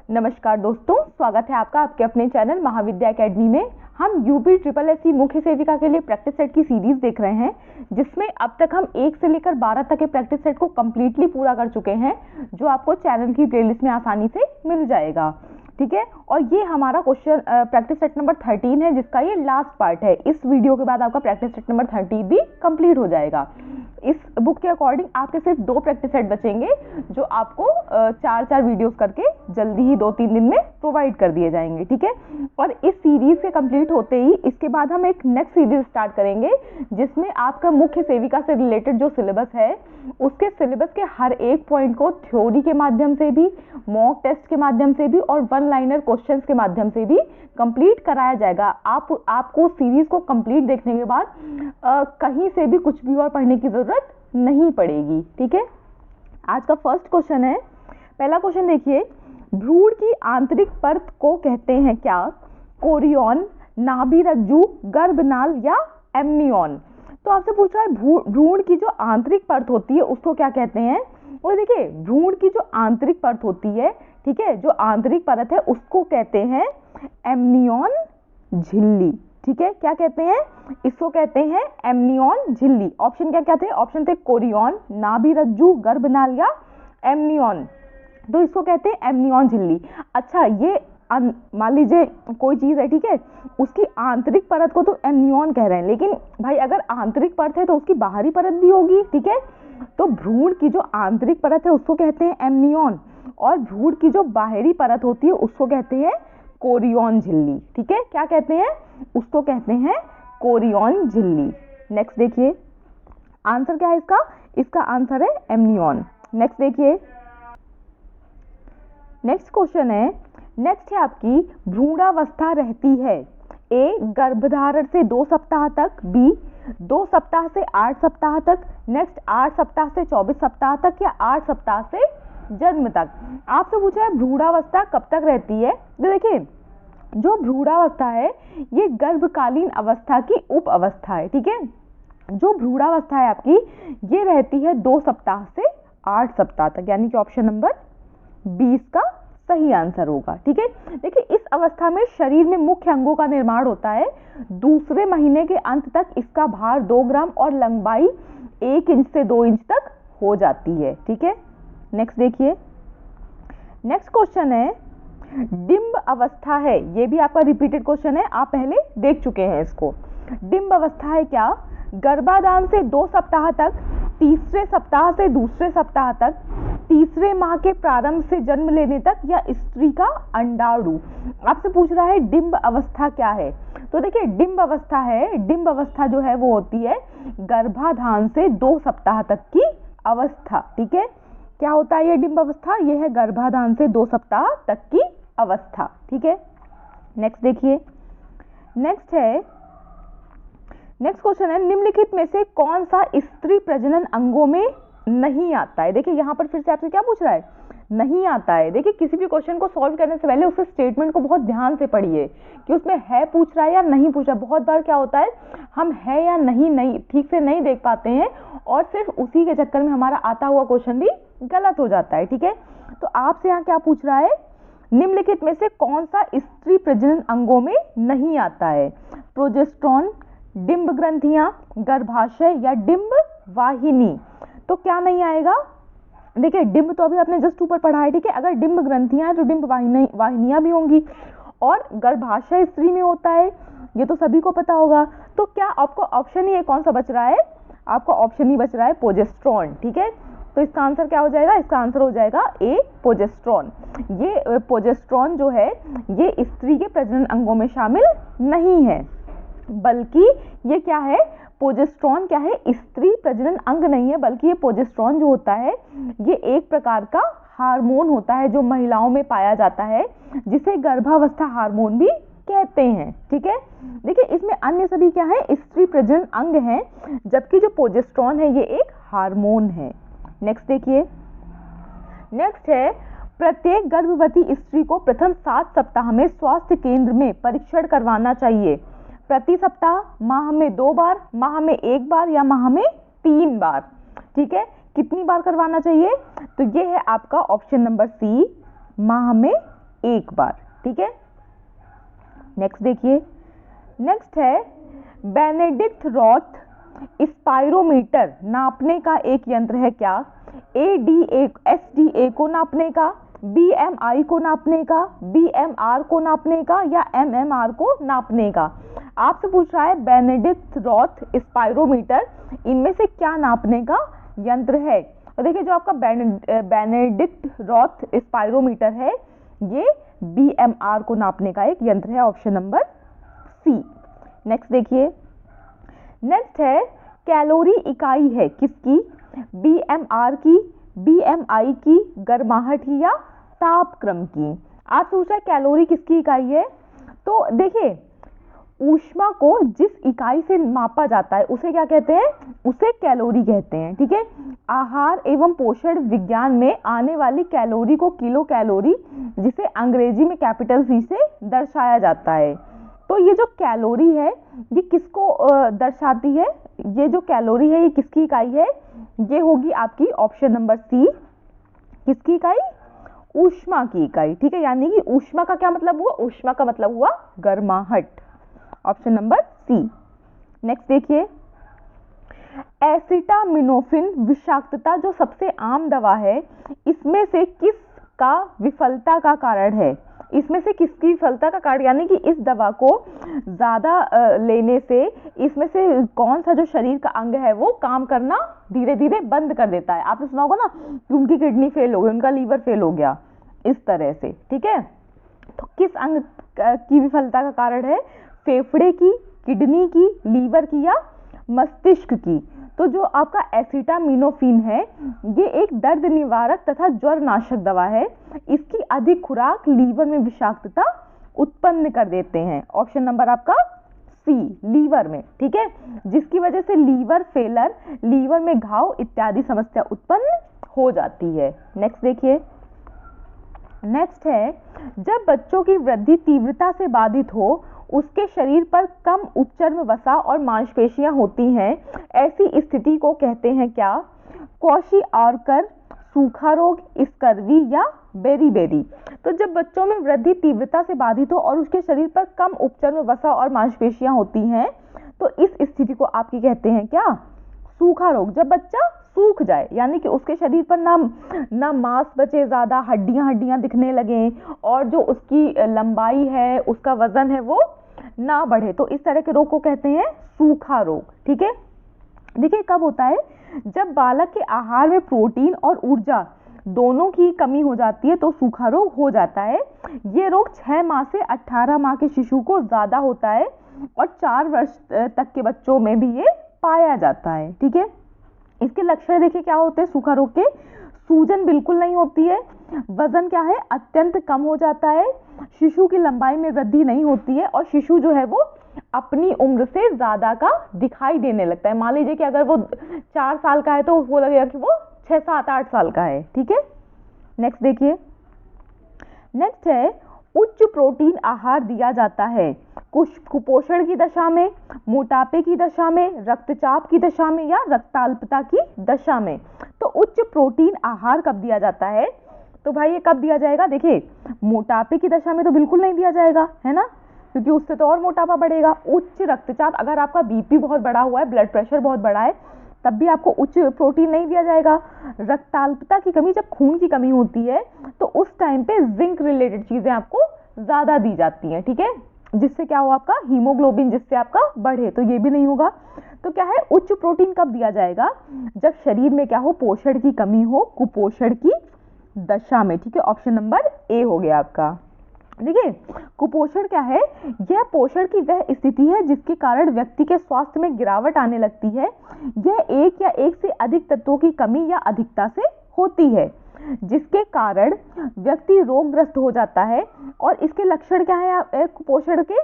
नमस्कार दोस्तों, स्वागत है आपका आपके अपने चैनल महाविद्या एकेडमी में। हम यूपी ट्रिपल एससी मुख्य सेविका के लिए प्रैक्टिस सेट की सीरीज देख रहे हैं, जिसमें अब तक हम 1 से लेकर 12 तक के प्रैक्टिस सेट को कंप्लीटली पूरा कर चुके हैं, जो आपको चैनल की प्लेलिस्ट में आसानी से मिल जाएगा। ठीक है, और ये हमारा क्वेश्चन प्रैक्टिस सेट नंबर 13 है, जिसका ये लास्ट पार्ट है। इस वीडियो के बाद आपका प्रैक्टिस सेट नंबर 30 भी कंप्लीट हो जाएगा। इस बुक के अकॉर्डिंग आपके सिर्फ 2 प्रैक्टिस सेट बचेंगे, जो आपको 4-4 वीडियोस करके जल्दी ही 2-3 दिन में प्रोवाइड कर दिए जाएंगे। ठीक है, और इस सीरीज के कंप्लीट होते ही इसके बाद हम एक नेक्स्ट सीरीज स्टार्ट करेंगे, जिसमें आपका मुख्य सेविका से रिलेटेड जो सिलेबस है, उसके सिलेबस के हर एक पॉइंट को थ्योरी के माध्यम से भी, मॉक टेस्ट के माध्यम से भी और वन लाइनर क्वेश्चंस के माध्यम से भी कंप्लीट कराया जाएगा। आपको सीरीज को कंप्लीट देखने के बाद कहीं से भी कुछ भी और पढ़ने की जरूरत नहीं पड़ेगी। ठीक है, आज का फर्स्ट क्वेश्चन है। पहला क्वेश्चन देखिए, भ्रूण की आंतरिक परत को कहते हैं क्या? कोरियन, नाभिरज्जु, गर्भनाल या एमनियन? तो आपसे पूछ रहा है भ्रूण की जो आंतरिक परत होती है उसको क्या कहते हैं। और देखिए, भ्रूण की जो आंतरिक परत होती है, ठीक है, जो आंतरिक परत है उसको कहते हैं एमनियन झिल्ली। ठीक है, क्या कहते हैं? इसको कहते हैं एमनियन झिल्ली। ऑप्शन क्या क्या थे? ऑप्शन थे कोरियन, नाभिरज्जु, गर्भनाल या एमनियन। तो इसको कहते हैं एमनियन झिल्ली। अच्छा, ये मान लीजिए कोई चीज है, ठीक है, उसकी आंतरिक परत को तो एमनियन कह रहे हैं, लेकिन भाई अगर आंतरिक परत है तो उसकी बाहरी परत भी होगी। ठीक है, तो भ्रूण की जो आंतरिक परत है उसको कहते हैं एमनियन, और भ्रूण की जो बाहरी परत होती है उसको कहते हैं कोरियन झिल्ली। ठीक है, क्या कहते हैं? उसको कहते हैं कोरियन झिल्ली। नेक्स्ट देखिए, आंसर क्या है इसका? इसका आंसर है एमनियन। नेक्स्ट देखिए, नेक्स्ट क्वेश्चन है। नेक्स्ट है आपकी, भ्रूणावस्था रहती है ए गर्भधारण से 2 सप्ताह तक, बी 2 सप्ताह से 8 सप्ताह तक, नेक्स्ट 8 सप्ताह से 24 सप्ताह तक, या 8 सप्ताह से जन्म तक। आपसे पूछा है भ्रूणावस्था कब तक रहती है। तो देखिए, जो भ्रूणावस्था है ये गर्भकालीन अवस्था की उप अवस्था है। ठीक है, जो भ्रूणावस्था है आपकी ये रहती है 2 सप्ताह से 8 सप्ताह तक, यानी कि ऑप्शन नंबर 20 का सही आंसर होगा। ठीक है, देखिए इस अवस्था में शरीर में मुख्य अंगों का निर्माण होता है। दूसरे महीने के अंत तक इसका भार 2 ग्राम और लंबाई 1 इंच से 2 इंच तक हो जाती है। ठीक है, नेक्स्ट देखिए, नेक्स्ट क्वेश्चन है, डिंब अवस्था है। ये भी आपका रिपीटेड क्वेश्चन है, आप पहले देख चुके हैं इसको। डिंब अवस्था है क्या? गर्भाधान से 2 सप्ताह तक, तीसरे सप्ताह से दूसरे सप्ताह तक, तीसरे माह के प्रारंभ से जन्म लेने तक, या स्त्री का अंडाणु। आपसे पूछ रहा है डिंब अवस्था क्या है। तो देखिए, डिंब अवस्था है, डिंब अवस्था जो है वो होती है गर्भाधान से 2 सप्ताह तक की अवस्था। ठीक है, क्या होता है ये डिंब अवस्था? ये है गर्भाधान से 2 सप्ताह तक की अवस्था। ठीक है, नेक्स्ट देखिए, नेक्स्ट है, नेक्स्ट क्वेश्चन है, निम्नलिखित में से कौन सा स्त्री प्रजनन अंगों में नहीं आता है। देखिए यहां पर फिर से आपसे क्या पूछ रहा है? नहीं आता है। देखिए, किसी भी क्वेश्चन को सॉल्व करने से पहले उसके स्टेटमेंट को बहुत ध्यान से पढ़िए कि उसमें है पूछ रहा है या नहीं पूछ रहा है। बहुत बार क्या होता है, हम है या नहीं ठीक से नहीं देख पाते हैं, और सिर्फ उसी के चक्कर में हमारा आता हुआ क्वेश्चन भी गलत हो जाता है। ठीक है, तो आपसे यहाँ क्या पूछ रहा है? निम्नलिखित में से कौन सा स्त्री प्रजनन अंगों में नहीं आता है? प्रोजेस्टेरोन, डिंब ग्रंथियां, गर्भाशय या डिंब वाहिनी। तो क्या नहीं आएगा? देखिए, डिंब तो अभी आपने जस्ट ऊपर पढ़ा है। ठीक है, अगर डिंब ग्रंथियां हैं तो डिंब वाहिनियां भी होंगी, और गर्भाशय स्त्री में होता है, ये तो सभी को पता होगा। तो क्या आपको ऑप्शन ही है, कौन सा बच रहा है? आपको ऑप्शन ही बच रहा है प्रोजेस्टेरोन। ठीक है, तो इसका आंसर क्या हो जाएगा? इसका आंसर हो जाएगा ए प्रोजेस्टेरोन। ये प्रोजेस्टेरोन जो है ये स्त्री के प्रजनन अंगों में शामिल नहीं है, बल्कि ये क्या है? प्रोजेस्टेरोन क्या है? स्त्री प्रजनन अंग नहीं है, बल्कि ये प्रोजेस्टेरोन जो होता है ये एक प्रकार का हार्मोन होता है जो महिलाओं में पाया जाता है, जिसे गर्भावस्था हार्मोन भी कहते हैं। ठीक है, देखिए इसमें अन्य सभी क्या है? स्त्री प्रजनन अंग हैं, जबकि जो प्रोजेस्टेरोन है ये एक हार्मोन है। नेक्स्ट देखिए, नेक्स्ट है, प्रत्येक गर्भवती स्त्री को प्रथम 7 सप्ताह में स्वास्थ्य केंद्र में परीक्षण करवाना चाहिए। प्रति सप्ताह, माह में 2 बार, माह में 1 बार, या माह में 3 बार। ठीक है, कितनी बार करवाना चाहिए? तो ये है आपका ऑप्शन नंबर सी, माह में एक बार, ठीक है। नेक्स्ट देखिए, नेक्स्ट है बेनेडिक्ट रॉथ स्पाइरोमीटर नापने का एक यंत्र है क्या? एसडीए को नापने का, बीएमआई को नापने का, बीएमआर को नापने का या एमएमआर को नापने का? आपसे पूछ रहा है बेनेडिक्ट रॉथ स्पाइरोमीटर, इनमें से क्या नापने का यंत्र है? तो देखिए जो आपका बेनेडिक्ट रॉथ स्पाइरोमीटर है ये बीएमआर को नापने का एक यंत्र है, ऑप्शन नंबर सी। नेक्स्ट देखिए, नेक्स्ट है कैलोरी इकाई है किसकी? बीएमआर की, बीएमआई की, गर्माहट की या तापक्रम की? आप सोच रहे हैं कैलोरी किसकी इकाई है? तो देखिए ऊष्मा को जिस इकाई से मापा जाता है उसे क्या कहते हैं? उसे कैलोरी कहते हैं, ठीक है। आहार एवं पोषण विज्ञान में आने वाली कैलोरी को किलो कैलोरी, जिसे अंग्रेजी में कैपिटल सी से दर्शाया जाता है। तो ये जो कैलोरी है ये किसको दर्शाती है? ये जो कैलोरी है ये किसकी इकाई है? ये होगी आपकी ऑप्शन नंबर सी, किसकी इकाई? ऊष्मा की इकाई, ठीक है। यानी कि ऊष्मा का क्या मतलब हुआ? ऊष्मा का मतलब हुआ गर्माहट, ऑप्शन नंबर सी। नेक्स्ट देखिए, एसिटामिनोफेन विषाक्तता जो सबसे आम दवा है, इसमें से किसका विफलता का कारण है? इसमें से किसकी विफलता का कारण, यानी कि इस दवा को ज़्यादा लेने से इसमें से कौन सा जो शरीर का अंग है वो काम करना धीरे धीरे बंद कर देता है? आपने सुना होगा ना कि उनकी किडनी फेल हो गई, उनका लीवर फेल हो गया, इस तरह से, ठीक है। तो किस अंग की विफलता का कारण है? फेफड़े की, किडनी की, लीवर की या मस्तिष्क की? तो जो आपका एसिटामिनोफेन है ये एक दर्द निवारक तथा ज्वर नाशक दवा है। इसकी अधिक खुराक लीवर में विषाक्तता उत्पन्न कर देते हैं, ऑप्शन नंबर आपका सी, लीवर में, ठीक है। जिसकी वजह से लीवर फेलर, लीवर में घाव इत्यादि समस्या उत्पन्न हो जाती है। नेक्स्ट देखिए, नेक्स्ट है जब बच्चों की वृद्धि तीव्रता से बाधित हो, उसके शरीर पर कम उपचर्म वसा और मांसपेशियां होती हैं, ऐसी स्थिति को कहते हैं क्या? क्वाशी-ऑर्कर, सूखा रोग, स्कर्वी या बेरी-बेरी? तो जब बच्चों में वृद्धि तीव्रता से बाधित हो और उसके शरीर पर कम उपचर्म वसा और मांसपेशियां होती हैं तो इस स्थिति को आपकी कहते हैं क्या? सूखा रोग। जब बच्चा सूख जाए यानी कि उसके शरीर पर ना मांस बचे, ज़्यादा हड्डियां दिखने लगे और जो उसकी लंबाई है, उसका वजन है वो ना बढ़े, तो इस तरह के रोग को कहते हैं सूखा रोग, ठीक है। देखिए कब होता है? जब बालक के आहार में प्रोटीन और ऊर्जा दोनों की कमी हो जाती है तो सूखा रोग हो जाता है। ये रोग 6 माह से 18 माह के शिशु को ज़्यादा होता है और 4 वर्ष तक के बच्चों में भी ये पाया जाता है, ठीक है। इसके लक्षण देखिए क्या होते हैं सूखा रोग के? सूजन बिल्कुल नहीं होती है, वजन क्या है? अत्यंत कम हो जाता है, शिशु की लंबाई में वृद्धि नहीं होती है और शिशु जो है वो अपनी उम्र से ज़्यादा का दिखाई देने लगता है। मान लीजिए कि अगर वो 4 साल का है तो वो लगेगा कि वो 6, 7, 8 साल का है, ठीक है। नेक्स्ट देखिए, नेक्स्ट है उच्च प्रोटीन आहार दिया जाता है कुपोषण की दशा में, मोटापे की दशा में, रक्तचाप की दशा में या रक्ताल्पता की दशा में? तो उच्च प्रोटीन आहार कब दिया जाता है? तो भाई ये कब दिया जाएगा? देखिए मोटापे की दशा में तो बिल्कुल नहीं दिया जाएगा, है ना, क्योंकि उससे तो और मोटापा बढ़ेगा। उच्च रक्तचाप, अगर आपका बीपी बहुत बढ़ा हुआ है, ब्लड प्रेशर बहुत बढ़ा है, तब भी आपको उच्च प्रोटीन नहीं दिया जाएगा। रक्ताल्पता की कमी, जब खून की कमी होती है तो उस टाइम पे जिंक रिलेटेड चीजें आपको ज़्यादा दी जाती हैं, ठीक है, जिससे क्या हो आपका हीमोग्लोबिन, जिससे आपका बढ़े, तो ये भी नहीं होगा। तो क्या है? उच्च प्रोटीन कब दिया जाएगा? जब शरीर में क्या हो? पोषण की कमी हो, कुपोषण की दशा में, ठीक है। ऑप्शन नंबर ए हो गया आपका। देखिए कुपोषण क्या है? यह पोषण की वह स्थिति है जिसके कारण व्यक्ति के स्वास्थ्य में गिरावट आने लगती है। यह एक या एक से अधिक तत्वों की कमी या अधिकता से होती है, जिसके कारण व्यक्ति रोगग्रस्त हो जाता है। और इसके लक्षण क्या है कुपोषण के?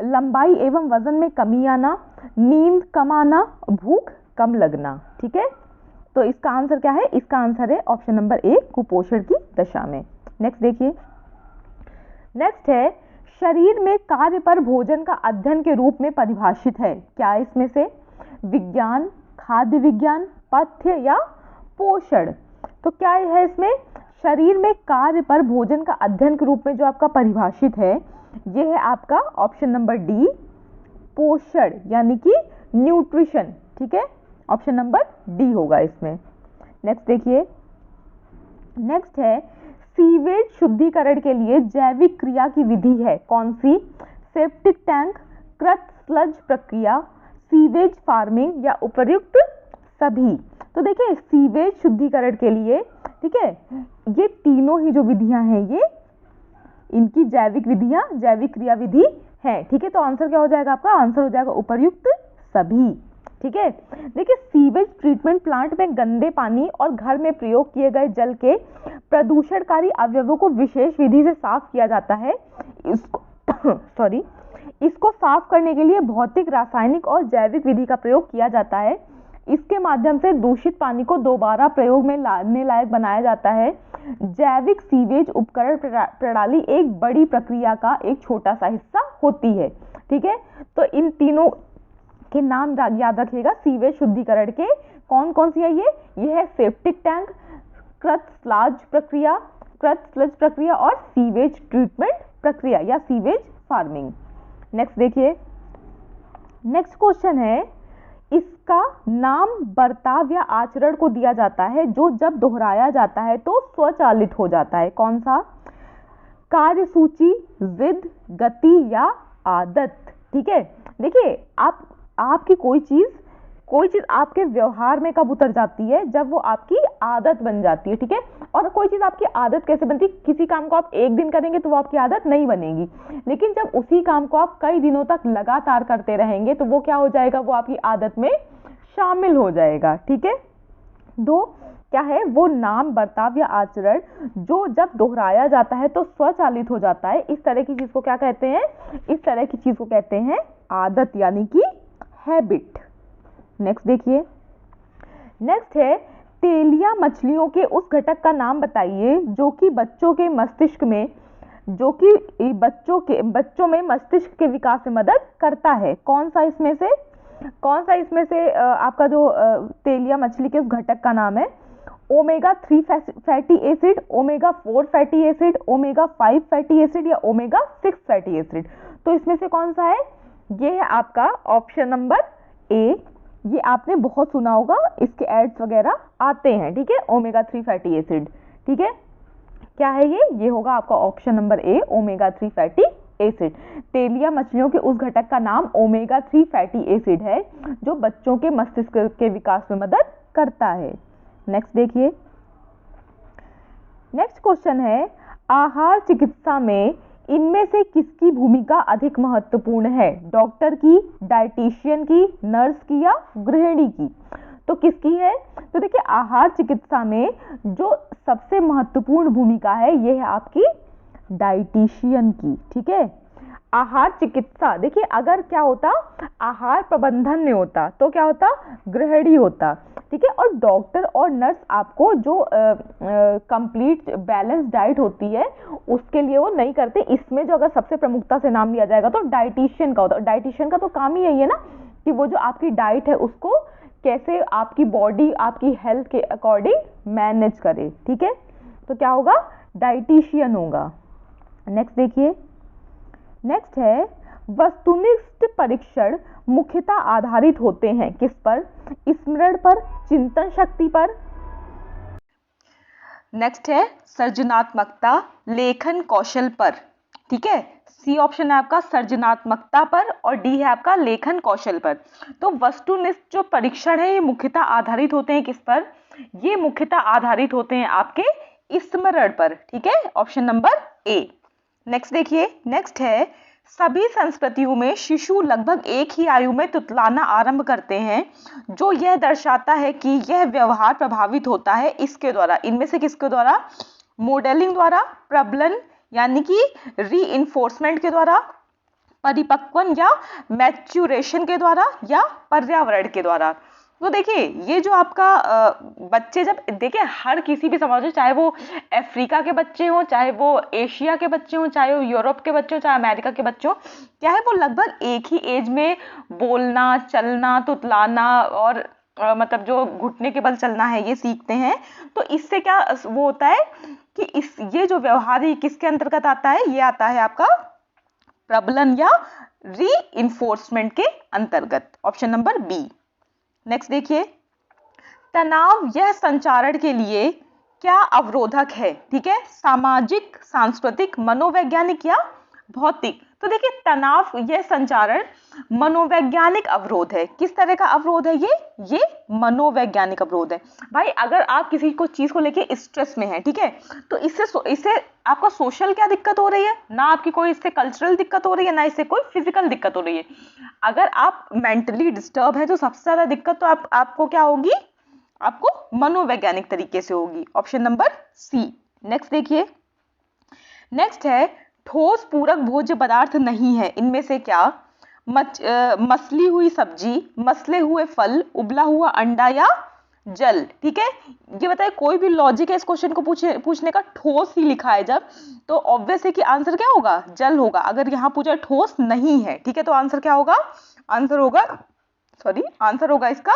लंबाई एवं वजन में कमी आना, नींद कम आना, भूख कम लगना, ठीक है। तो इसका आंसर क्या है? इसका आंसर है ऑप्शन नंबर ए, कुपोषण की दशा में। नेक्स्ट देखिए, नेक्स्ट है शरीर में कार्य पर भोजन का अध्ययन के रूप में परिभाषित है क्या? इसमें से विज्ञान, खाद्य विज्ञान, पथ्य या पोषण? तो क्या है इसमें? शरीर में कार्य पर भोजन का अध्ययन के रूप में जो आपका परिभाषित है, ये है आपका ऑप्शन नंबर डी, पोषण यानी कि न्यूट्रिशन। ठीक है, ऑप्शन नंबर डी होगा इसमें। नेक्स्ट देखिए, नेक्स्ट है सीवेज शुद्धिकरण के लिए जैविक क्रिया की विधि है कौन सी? सेप्टिक टैंक, कृत स्लज प्रक्रिया, सीवेज फार्मिंग या उपर्युक्त सभी। तो देखिए सीवेज शुद्धिकरण के लिए, ठीक है, ये तीनों ही जो विधियां हैं ये इनकी जैविक विधियां, जैविक क्रिया विधि है। ठीक है, तो आंसर क्या हो जाएगा आपका? आंसर हो जाएगा उपर्युक्त सभी। ठीक है, देखिए सीवेज ट्रीटमेंट प्लांट में गंदे पानी और घर में प्रयोग किए गए जल के प्रदूषणकारी अवयवों को विशेष विधि से साफ किया जाता है। इसको इसको साफ करने के लिए भौतिक, रासायनिक और जैविक विधि का प्रयोग किया जाता है। इसके माध्यम से दूषित पानी को दोबारा प्रयोग में लाने लायक बनाया जाता है। जैविक सीवेज उपकरण प्रणाली एक बड़ी प्रक्रिया का एक छोटा सा हिस्सा होती है। ठीक है, तो इन तीनों के नाम याद रखिएगा सीवेज शुद्धिकरण के। कौन कौन सी है ये है सेप्टिक टैंक, कृत स्लज प्रक्रिया और सीवेज ट्रीटमेंट प्रक्रिया या सीवेज फार्मिंग। नेक्स्ट देखिए, नेक्स्ट क्वेश्चन है, इसका नाम बर्ताव या आचरण को दिया जाता है जो जब दोहराया जाता है तो स्वचालित हो जाता है। कौन सा? कार्यसूची, जिद, गति या आदत। ठीक है, देखिए आपकी कोई चीज आपके व्यवहार में कब उतर जाती है? जब वो आपकी आदत बन जाती है। ठीक है, और कोई चीज आपकी आदत कैसे बनती है? किसी काम को आप एक दिन करेंगे तो वो आपकी आदत नहीं बनेगी, लेकिन जब उसी काम को आप कई दिनों तक लगातार करते रहेंगे तो वो क्या हो जाएगा? वो आपकी आदत में शामिल हो जाएगा। ठीक है, दो क्या है? वो नाम, बर्ताव या आचरण जो जब दोहराया जाता है तो स्वचालित हो जाता है। इस तरह की चीज को क्या कहते हैं? इस तरह की चीज को कहते हैं आदत यानी कि हैबिट। नेक्स्ट देखिए, नेक्स्ट है तेलिया मछलियों के उस घटक का नाम बताइए जो कि बच्चों में मस्तिष्क के विकास में मदद करता है। कौन सा इसमें से आपका जो तेलिया मछली के उस घटक का नाम है? Omega 3 fatty acid, omega 4 fatty acid, omega 5 fatty acid या ओमेगा 6 फैटी एसिड। तो इसमें से कौन सा है? ये है आपका ऑप्शन नंबर ए। ये आपने बहुत सुना होगा, इसके एड्स वगैरह आते हैं। ठीक है, ओमेगा 3 फैटी एसिड। ठीक है, क्या है ये होगा आपका option number A, omega 3 fatty acid. तेलिया मछलियों के उस घटक का नाम ओमेगा 3 फैटी एसिड है जो बच्चों के मस्तिष्क के विकास में मदद करता है। नेक्स्ट देखिए, नेक्स्ट क्वेश्चन है, आहार चिकित्सा में इनमें से किसकी भूमिका अधिक महत्वपूर्ण है? डॉक्टर की, डाइटिशियन की, नर्स की या गृहिणी की? तो किसकी है? तो देखिए आहार चिकित्सा में जो सबसे महत्वपूर्ण भूमिका है ये है आपकी डाइटिशियन की। ठीक है, आहार चिकित्सा, देखिए अगर क्या होता आहार प्रबंधन में होता तो क्या होता? गृहिणी होता। ठीक है, और डॉक्टर और नर्स आपको जो कंप्लीट बैलेंस डाइट होती है उसके लिए वो नहीं करते। इसमें जो अगर सबसे प्रमुखता से नाम लिया जाएगा तो डाइटिशियन का होता है। डाइटिशियन का तो काम ही यही है ना कि वो जो आपकी डाइट है उसको कैसे आपकी बॉडी आपकी हेल्थ के अकॉर्डिंग मैनेज करे। ठीक है, तो क्या होगा? डाइटिशियन होगा। नेक्स्ट देखिए, नेक्स्ट है वस्तुनिष्ठ परीक्षण मुख्यतः आधारित होते हैं किस पर? स्मरण पर, चिंतन शक्ति पर। नेक्स्ट है सृजनात्मकता, लेखन कौशल पर। ठीक है, सी ऑप्शन है आपका सृजनात्मकता पर और डी है आपका लेखन कौशल पर। तो वस्तुनिष्ठ जो परीक्षण है ये मुख्यतः आधारित होते हैं किस पर? ये मुख्यतः आधारित होते हैं आपके स्मरण पर। ठीक है, ऑप्शन नंबर ए। नेक्स्ट देखिए, नेक्स्ट है सभी संस्कृतियों में शिशु लगभग एक ही आयु में तुतलाना आरंभ करते हैं जो यह दर्शाता है कि यह व्यवहार प्रभावित होता है इसके द्वारा। इनमें से किसके द्वारा? मॉडलिंग द्वारा, प्रबलन यानी कि रीइंफोर्समेंट के द्वारा, परिपक्वन या मैच्योरेशन के द्वारा या पर्यावरण के द्वारा। तो देखिए ये जो आपका बच्चे जब देखिए हर किसी भी समाज में, चाहे वो अफ्रीका के बच्चे हों, चाहे वो एशिया के बच्चे हों, चाहे वो यूरोप के बच्चे हों, चाहे अमेरिका के बच्चे हों, क्या है वो लगभग एक ही एज में बोलना, चलना, तुतलाना और मतलब जो घुटने के बल चलना है ये सीखते हैं, तो इससे क्या वो होता है कि ये जो व्यवहार है किसके अंतर्गत आता है, ये आता है आपका प्रबलन या रीइंफोर्समेंट के अंतर्गत, ऑप्शन नंबर बी। नेक्स्ट देखिए, तनाव यह संचारण के लिए क्या अवरोधक है, ठीक है, सामाजिक, सांस्कृतिक, मनोवैज्ञानिक या भौतिक। तो देखिए तनाव यह संचारण मनोवैज्ञानिक अवरोध है। किस तरह का अवरोध है ये मनोवैज्ञानिक अवरोध है। भाई अगर आप किसी को चीज को लेके स्ट्रेस में है, ठीक है, तो इससे आपका सोशल क्या दिक्कत हो रही है, ना आपकी कोई इससे कल्चरल दिक्कत हो रही है, ना इससे कोई फिजिकल दिक्कत हो रही है। अगर आप मेंटली डिस्टर्ब है तो सबसे ज्यादा दिक्कत तो आपको क्या होगी, आपको मनोवैज्ञानिक तरीके से होगी, ऑप्शन नंबर सी। नेक्स्ट देखिए, नेक्स्ट है ठोस पूरक भोज्य पदार्थ नहीं है, इनमें से क्या, मसली हुई सब्जी, मसले हुए फल, उबला हुआ अंडा या जल, ठीक है। ये बताइए कोई भी लॉजिक है इस क्वेश्चन को पूछने का, ठोस ही लिखा है जब, तो ऑब्वियस है कि आंसर क्या होगा, जल होगा। अगर यहाँ पूछा ठोस नहीं है, ठीक है, तो आंसर क्या होगा, आंसर होगा इसका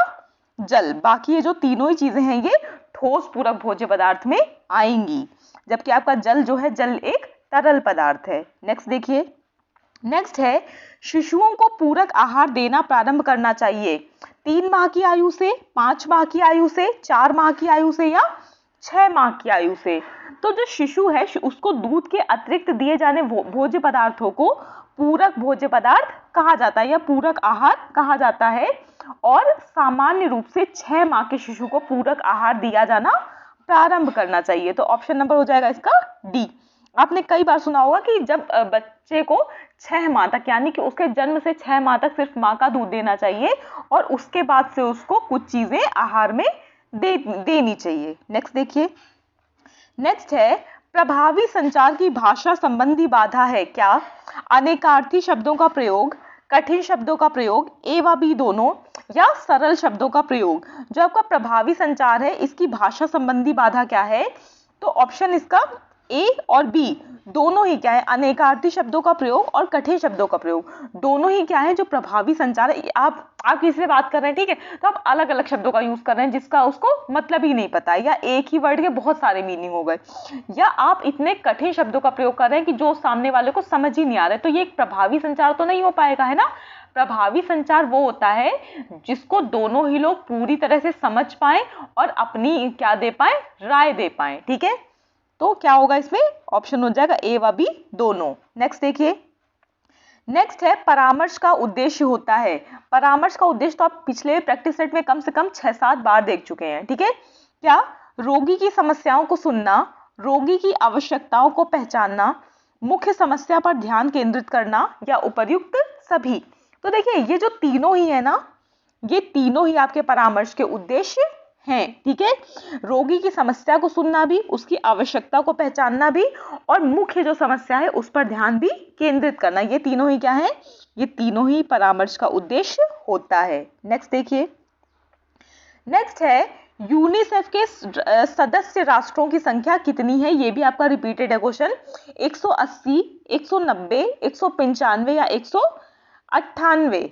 जल। बाकी ये जो तीनों ही चीजें हैं ये ठोस पूरक भोज्य पदार्थ में आएंगी, जबकि आपका जल जो है, जल एक तरल पदार्थ है। नेक्स्ट देखिए, नेक्स्ट है शिशुओं को पूरक आहार देना प्रारंभ करना चाहिए 3 माह की आयु से, 5 माह की आयु से, 4 माह की आयु से या 6 माह की आयु से। तो जो शिशु है उसको दूध के अतिरिक्त दिए जाने भोज्य पदार्थों को पूरक भोज्य पदार्थ कहा जाता है या पूरक आहार कहा जाता है, और सामान्य रूप से 6 माह के शिशु को पूरक आहार दिया जाना प्रारंभ करना चाहिए। तो ऑप्शन नंबर हो जाएगा इसका डी। आपने कई बार सुना होगा कि जब बच्चे को 6 माह तक, यानी कि उसके जन्म से 6 माह तक सिर्फ माँ का दूध देना चाहिए और उसके बाद से उसको कुछ चीजें आहार में देनी चाहिए। नेक्स्ट देखिए, नेक्स्ट है प्रभावी संचार की भाषा संबंधी बाधा है क्या, अनेकार्थी शब्दों का प्रयोग, कठिन शब्दों का प्रयोग, ए व बी दोनों, या सरल शब्दों का प्रयोग। जो आपका प्रभावी संचार है इसकी भाषा संबंधी बाधा क्या है, तो ऑप्शन इसका ए और बी दोनों ही क्या है, अनेकार्थी शब्दों का प्रयोग और कठिन शब्दों का प्रयोग, दोनों ही क्या है जो प्रभावी संचार है। आप किसी से बात कर रहे हैं, ठीक है, तो आप अलग अलग शब्दों का यूज कर रहे हैं जिसका उसको मतलब ही नहीं पता है, या एक ही वर्ड के बहुत सारे मीनिंग हो गए, या आप इतने कठिन शब्दों का प्रयोग कर रहे हैं कि जो सामने वाले को समझ ही नहीं आ रहा है, तो ये एक प्रभावी संचार तो नहीं हो पाएगा, है ना। प्रभावी संचार वो होता है जिसको दोनों ही लोग पूरी तरह से समझ पाए और अपनी क्या दे पाए, राय दे पाए, ठीक है। तो क्या होगा इसमें, ऑप्शन हो जाएगा ए व बी दोनों। नेक्स्ट देखिए, नेक्स्ट है परामर्श का उद्देश्य होता है। परामर्श का उद्देश्य तो आप पिछले प्रैक्टिस सेट में कम से कम 6-7 बार देख चुके हैं, ठीक है। क्या, रोगी की समस्याओं को सुनना, रोगी की आवश्यकताओं को पहचानना, मुख्य समस्या पर ध्यान केंद्रित करना, या उपर्युक्त सभी। तो देखिए ये जो तीनों ही है ना, ये तीनों ही आपके परामर्श के उद्देश्य हैं, ठीक है। रोगी की समस्या को सुनना भी, उसकी आवश्यकता को पहचानना भी, और मुख्य जो समस्या है उस पर ध्यान भी केंद्रित करना, ये तीनों ही क्या है, ये तीनों ही परामर्श का उद्देश्य होता है। नेक्स्ट देखिए, नेक्स्ट है यूनिसेफ के सदस्य राष्ट्रों की संख्या कितनी है, ये भी आपका रिपीटेड है क्वेश्चन। 180, 190, 195 या 198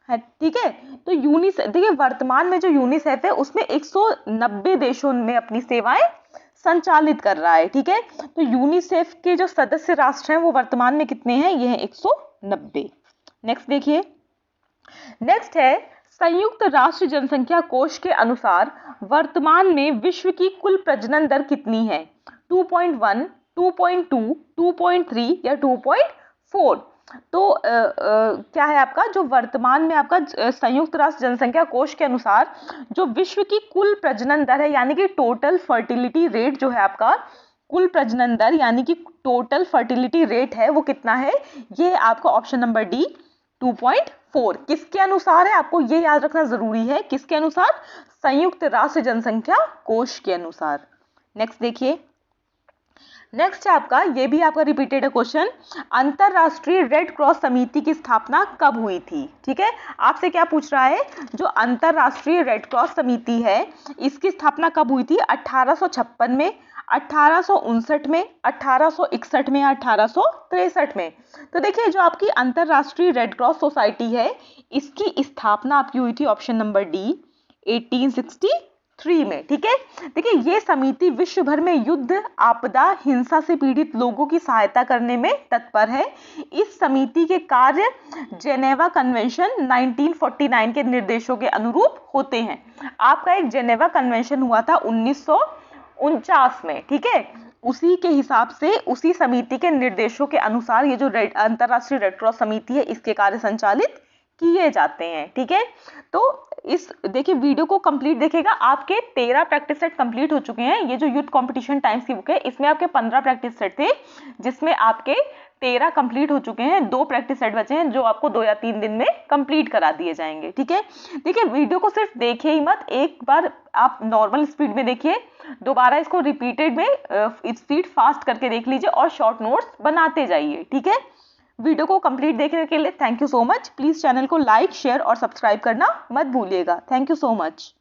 है, ठीक है। तो यूनिसेफ देखिए वर्तमान में जो यूनिसेफ है उसमें 190 देशों में अपनी सेवाएं संचालित कर रहा है, ठीक है। तो यूनिसेफ के जो सदस्य राष्ट्र हैं वो वर्तमान में कितने हैं, ये हैं 190। नेक्स्ट देखिए, नेक्स्ट है संयुक्त राष्ट्र जनसंख्या कोष के अनुसार वर्तमान में विश्व की कुल प्रजनन दर कितनी है, 2.1, 2.2, 2.3 या 2.4। तो क्या है आपका जो वर्तमान में आपका संयुक्त राष्ट्र जनसंख्या कोष के अनुसार जो विश्व की कुल प्रजनन दर है, यानी कि टोटल फर्टिलिटी रेट जो है आपका, कुल प्रजनन दर यानी कि टोटल फर्टिलिटी रेट है वो कितना है, ये आपका ऑप्शन नंबर डी 2.4। किसके अनुसार है, आपको ये याद रखना जरूरी है, किसके अनुसार, संयुक्त राष्ट्र जनसंख्या कोष के अनुसार। नेक्स्ट देखिए, नेक्स्ट है आपका, ये भी आपका रिपीटेड है क्वेश्चन, अंतरराष्ट्रीय रेड क्रॉस समिति की स्थापना कब हुई थी, ठीक है। आपसे क्या पूछ रहा है, जो अंतरराष्ट्रीय रेड क्रॉस समिति है इसकी स्थापना कब हुई थी, 1856 में, 1859 में, 1861 में या 1863 में। तो देखिए जो आपकी अंतरराष्ट्रीय रेड क्रॉस सोसाइटी है इसकी स्थापना आपकी हुई थी ऑप्शन नंबर डी 1863 में। ठीक है, देखिए ये समिति विश्व भर में युद्ध, आपदा, हिंसा से पीड़ित लोगों की सहायता करने में तत्पर है। इस समिति के कार्य जेनेवा कन्वेंशन 1949 के निर्देशों के अनुरूप होते हैं। आपका एक जेनेवा कन्वेंशन हुआ था 1949 में। ठीक है, उसी के हिसाब से, उसी समिति के निर्देशों के अनुसार ये जो अंतरराष्ट्रीय रेड क्रॉस समिति है, इसके कार्य संचालित किए जाते हैं। ठीक है, तो इस देखिए वीडियो को कंप्लीट देखिएगा। आपके 13 प्रैक्टिस सेट कंप्लीट हो चुके हैं। ये जो यूथ कंपटीशन टाइम्स की बुक है, इसमें आपके 15 प्रैक्टिस सेट थे, जिसमें आपके 13 कंप्लीट हो चुके हैं। 2 प्रैक्टिस सेट बचे हैं जो आपको 2 या 3 दिन में कंप्लीट करा दिए जाएंगे। ठीक है, देखिए वीडियो को सिर्फ देखिए ही मत, एक बार आप नॉर्मल स्पीड में देखिए, दोबारा इसको रिपीटेड में स्पीड फास्ट करके देख लीजिए और शॉर्ट नोट्स बनाते जाइए। ठीक है, वीडियो को कंप्लीट देखने के लिए thank you so much. Please channel को लाइक, शेयर और सब्सक्राइब करना मत भूलिएगा। Thank you so much.